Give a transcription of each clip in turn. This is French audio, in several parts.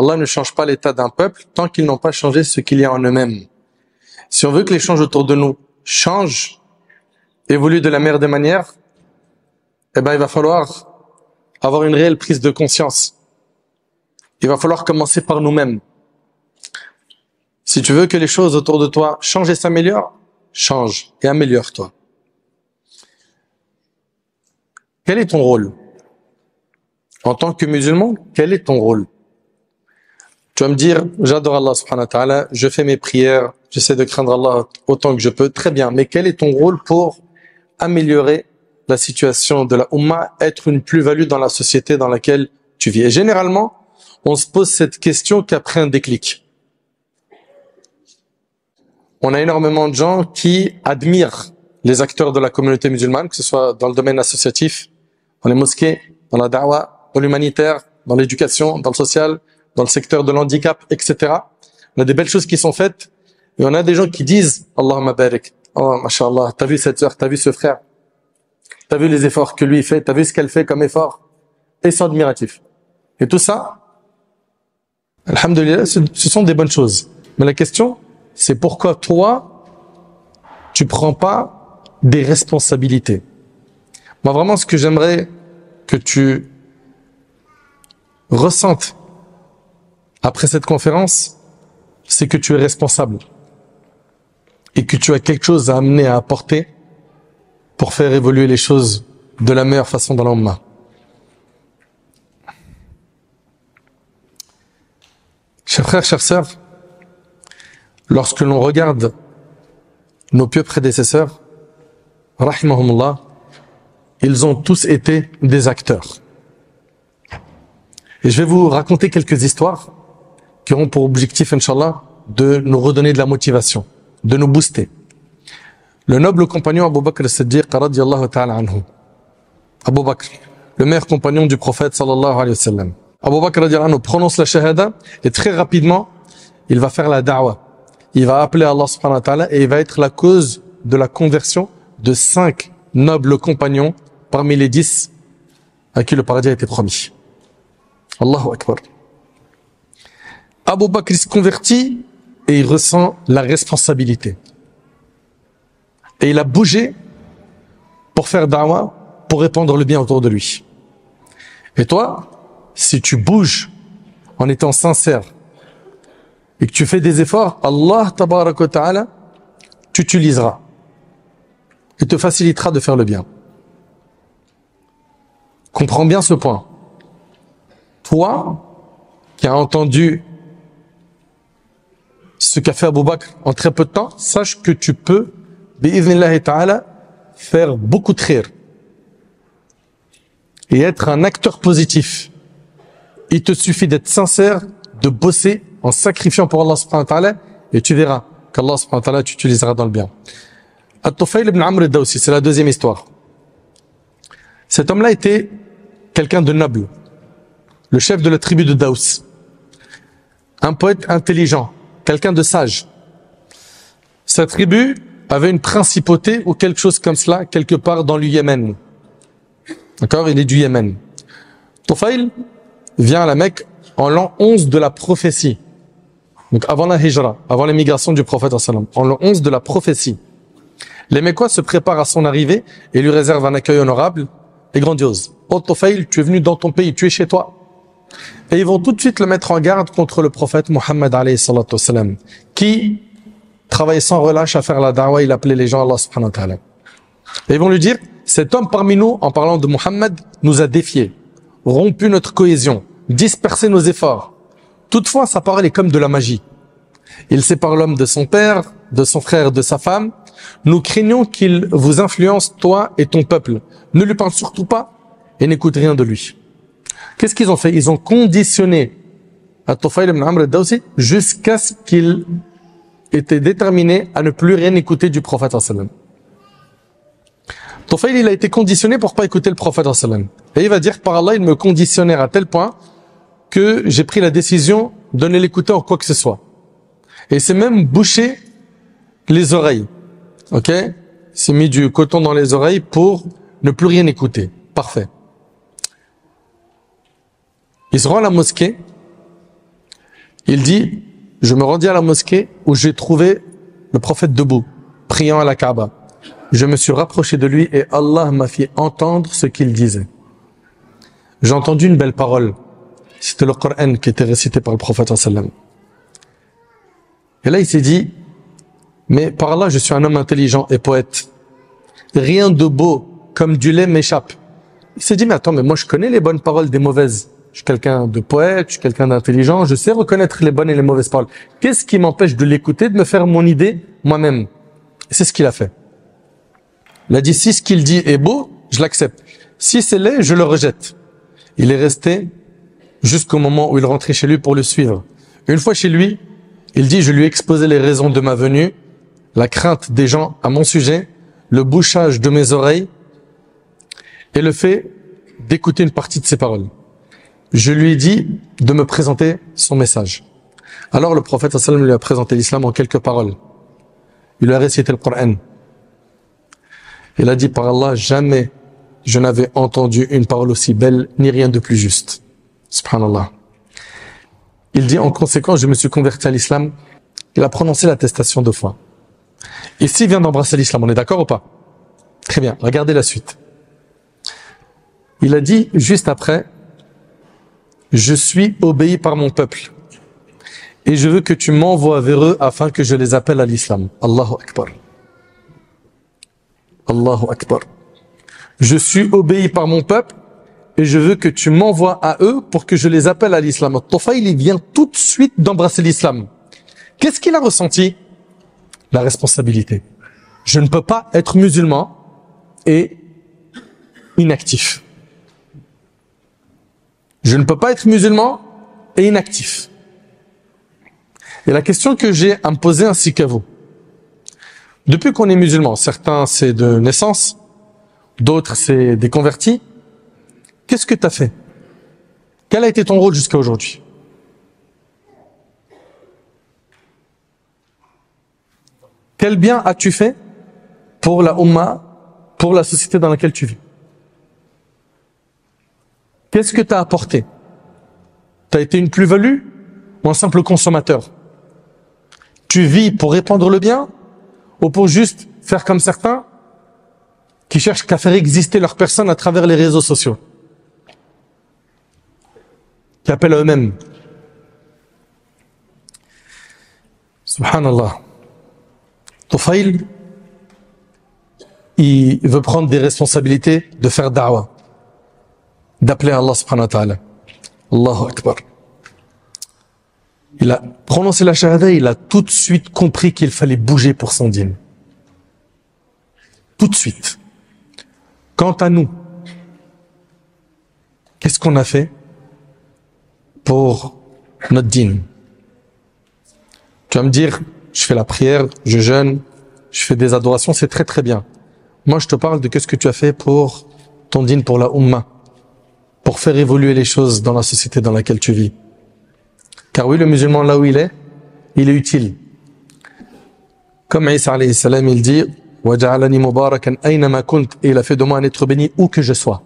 Allah ne change pas l'état d'un peuple tant qu'ils n'ont pas changé ce qu'il y a en eux-mêmes. Si on veut que les choses autour de nous changent, évoluent de la meilleure des manières, eh ben, il va falloir avoir une réelle prise de conscience. Il va falloir commencer par nous-mêmes. Si tu veux que les choses autour de toi changent et s'améliorent, change et améliore-toi. Quel est ton rôle? En tant que musulman, quel est ton rôle? Tu vas me dire, j'adore Allah subhanahu wa ta'ala, je fais mes prières, j'essaie de craindre Allah autant que je peux, très bien. Mais quel est ton rôle pour améliorer la situation de la Ummah, être une plus-value dans la société dans laquelle tu vis? Et généralement, on se pose cette question qu'après un déclic. On a énormément de gens qui admirent les acteurs de la communauté musulmane, que ce soit dans le domaine associatif, dans les mosquées, dans la da'wah, dans l'humanitaire, dans l'éducation, dans le social, dans le secteur de l'handicap, etc. On a des belles choses qui sont faites, et on a des gens qui disent « Allahumma barik ». Oh, mashallah, t'as vu cette sœur, t'as vu ce frère, t'as vu les efforts que lui fait, t'as vu ce qu'elle fait comme effort, et c'est admiratif. Et tout ça, alhamdoulilah, ce sont des bonnes choses. Mais la question, c'est pourquoi toi, tu prends pas des responsabilités. Moi, vraiment, ce que j'aimerais que tu ressentes après cette conférence, c'est que tu es responsable et que tu as quelque chose à amener, à apporter pour faire évoluer les choses de la meilleure façon dans l'Ummah. Chers frères, chères sœurs, lorsque l'on regarde nos pieux prédécesseurs, rahimahumullah, ils ont tous été des acteurs. Et je vais vous raconter quelques histoires qui auront pour objectif, Inch'Allah, de nous redonner de la motivation, de nous booster. Le noble compagnon Abu Bakr as-Siddiq, radiyallahu ta'ala anhu. Abu Bakr, le meilleur compagnon du prophète, sallallahu alayhi wa sallam. Abu Bakr radiyallahu anhu prononce la shahada et très rapidement, il va faire la da'wah. Il va appeler Allah subhanahu wa ta'ala et il va être la cause de la conversion de 5 nobles compagnons parmi les 10 à qui le paradis a été promis. Allahu Akbar. Abu Bakr se convertit et il ressent la responsabilité. Et il a bougé pour faire da'wah, pour répandre le bien autour de lui. Et toi, si tu bouges en étant sincère et que tu fais des efforts, Allah tabarak wa ta'ala t'utilisera et te facilitera de faire le bien. Comprends bien ce point. Toi, qui as entendu ce qu'a fait Abu Bakr en très peu de temps, sache que tu peux, bi'idhnillahi ta'ala, faire beaucoup de khir et être un acteur positif. Il te suffit d'être sincère, de bosser en sacrifiant pour Allah subhanahu wa ta'ala et tu verras qu'Allah subhanahu wa ta'ala t'utilisera dans le bien. At-Tufayl ibn Amr ad-Dawsi, c'est la deuxième histoire. Cet homme-là était quelqu'un de noble, le chef de la tribu de Daous, un poète intelligent, quelqu'un de sage. Sa tribu avait une principauté ou quelque chose comme cela, quelque part dans le Yémen. D'accord? Il est du Yémen. Tufayl vient à la Mecque en l'an 11 de la prophétie. Donc avant la hijra, avant l'émigration du prophète en l'an 11 de la prophétie. Les Mecquois se préparent à son arrivée et lui réservent un accueil honorable et grandiose. Oh Tufayl, tu es venu dans ton pays, tu es chez toi. Et ils vont tout de suite le mettre en garde contre le prophète Muhammad alayhi salatu wassalam, qui travaillait sans relâche à faire la da'wah, il appelait les gens à Allah subhanahu wa ta'ala. Et ils vont lui dire, cet homme parmi nous, en parlant de Muhammad, nous a défiés, rompu notre cohésion, dispersé nos efforts. Toutefois, sa parole est comme de la magie. Il sépare l'homme de son père, de son frère, de sa femme. Nous craignons qu'il vous influence, toi et ton peuple. Ne lui parle surtout pas et n'écoute rien de lui. Qu'est-ce qu'ils ont fait? Ils ont conditionné At-Tufayl ibn Amr ad-Dawsi jusqu'à ce qu'il était déterminé à ne plus rien écouter du prophète sallam. Tufayl, il a été conditionné pour pas écouter le prophète sallam. Et il va dire, par Allah, il me conditionnait à tel point que j'ai pris la décision de ne l'écouter en quoi que ce soit. Et c'est même bouché les oreilles. Ok? Il s'est mis du coton dans les oreilles pour ne plus rien écouter. Parfait. Il se rend à la mosquée Il dit, je me rendis à la mosquée où j'ai trouvé le prophète debout, priant à la Kaaba. Je me suis rapproché de lui et Allah m'a fait entendre ce qu'il disait. J'ai entendu une belle parole. C'était le Coran qui était récité par le prophète sallam. Et là, il s'est dit, mais par Allah, je suis un homme intelligent et poète. Rien de beau comme du lait m'échappe. Il s'est dit, mais attends, mais moi je connais les bonnes paroles des mauvaises. Je suis quelqu'un de poète, je suis quelqu'un d'intelligent, je sais reconnaître les bonnes et les mauvaises paroles. Qu'est-ce qui m'empêche de l'écouter, de me faire mon idée moi-même? Et c'est ce qu'il a fait. Il a dit, si ce qu'il dit est beau, je l'accepte. Si c'est laid, je le rejette. Il est resté jusqu'au moment où il rentrait chez lui pour le suivre. Une fois chez lui, il dit, je lui ai exposé les raisons de ma venue, la crainte des gens à mon sujet, le bouchage de mes oreilles et le fait d'écouter une partie de ses paroles. Je lui ai dit de me présenter son message. Alors le prophète sallam lui a présenté l'islam en quelques paroles. Il lui a récité le Coran. Il a dit, par Allah, jamais je n'avais entendu une parole aussi belle, ni rien de plus juste. Subhanallah. Il dit, en conséquence, je me suis converti à l'islam. Il a prononcé l'attestation 2 fois. Ici, il vient d'embrasser l'islam. On est d'accord ou pas? Très bien. Regardez la suite. Il a dit, juste après, je suis obéi par mon peuple. Et je veux que tu m'envoies vers eux afin que je les appelle à l'islam. Allahu Akbar. Allahu Akbar. Je suis obéi par mon peuple et je veux que tu m'envoies à eux pour que je les appelle à l'islam. Tufayl, il vient tout de suite d'embrasser l'islam. Qu'est-ce qu'il a ressenti? La responsabilité. Je ne peux pas être musulman et inactif. Je ne peux pas être musulman et inactif. Et la question que j'ai à me poser ainsi qu'à vous, depuis qu'on est musulman, certains c'est de naissance, d'autres c'est des convertis, qu'est-ce que tu as fait? Quel a été ton rôle jusqu'à aujourd'hui? Quel bien as-tu fait pour la Ummah, pour la société dans laquelle tu vis? Qu'est-ce que tu as apporté? Tu as été une plus-value ou un simple consommateur? Tu vis pour répandre le bien ou pour juste faire comme certains qui cherchent qu'à faire exister leur personne à travers les réseaux sociaux, qui appellent à eux-mêmes? Subhanallah. Tufayl, il veut prendre des responsabilités de faire da'wah, d'appeler Allah subhanahu wa ta'ala. Allahu Akbar. Il a prononcé la shahada, il a tout de suite compris qu'il fallait bouger pour son dîn. Tout de suite. Quant à nous, qu'est-ce qu'on a fait pour notre dîn? Tu vas me dire, je fais la prière, je jeûne, je fais des adorations, c'est très très bien. Moi je te parle de qu'est-ce que tu as fait pour ton dîn, pour la Ummah, pour faire évoluer les choses dans la société dans laquelle tu vis. Car oui, le musulman, là où il est utile. Comme Isa alayhi salam, il dit, وَجَعَلَنِي مُبَارَكًا أَيْنَمَا كُنْتَ, et il a fait de moi un être béni où que je sois.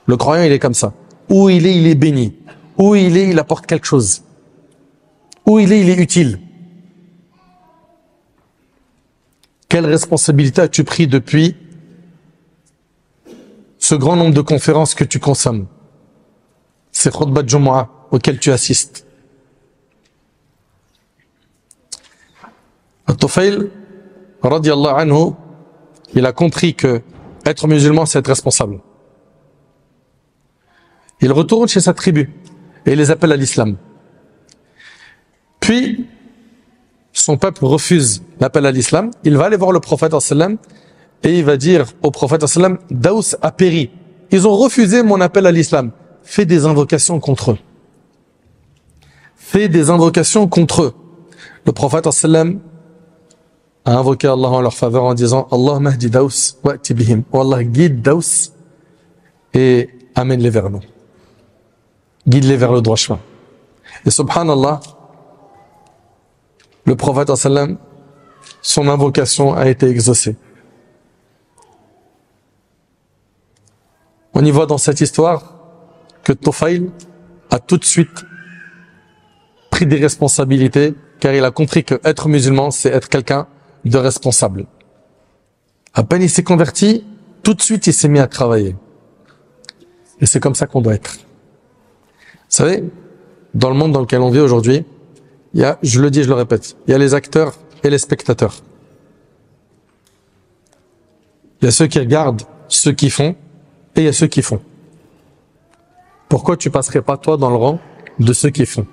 Le croyant, il est comme ça. Où il est béni. Où il est, il apporte quelque chose. Où il est utile. Quelle responsabilité as-tu pris depuis ce grand nombre de conférences que tu consommes, ces khutbah de Jumu'ah auxquelles tu assistes? Tufayl, radiyallahu anhu, il a compris que être musulman, c'est être responsable. Il retourne chez sa tribu et il les appelle à l'islam. Puis, son peuple refuse l'appel à l'islam. Il va aller voir le prophète sallam et il va dire au prophète sallam, Daous a péri. Ils ont refusé mon appel à l'islam. Fais des invocations contre eux. Fais des invocations contre eux. Le prophète sallam a invoqué Allah en leur faveur en disant, Allah mahdi Daous wa'ti bihim. Oh Allah, guide Daous et amène-les vers nous. Guide-les vers le droit chemin. Et subhanallah, le prophète sallam, son invocation a été exaucée. On y voit dans cette histoire que Tufayl a tout de suite pris pris des responsabilités, car il a compris que être musulman, c'est être quelqu'un de responsable. À peine il s'est converti, tout de suite il s'est mis à travailler. Et c'est comme ça qu'on doit être. Vous savez, dans le monde dans lequel on vit aujourd'hui, il y a, je le dis, je le répète, il y a les acteurs et les spectateurs. Il y a ceux qui regardent, ceux qui font, et il y a ceux qui font. Pourquoi tu passerais pas toi dans le rang de ceux qui font?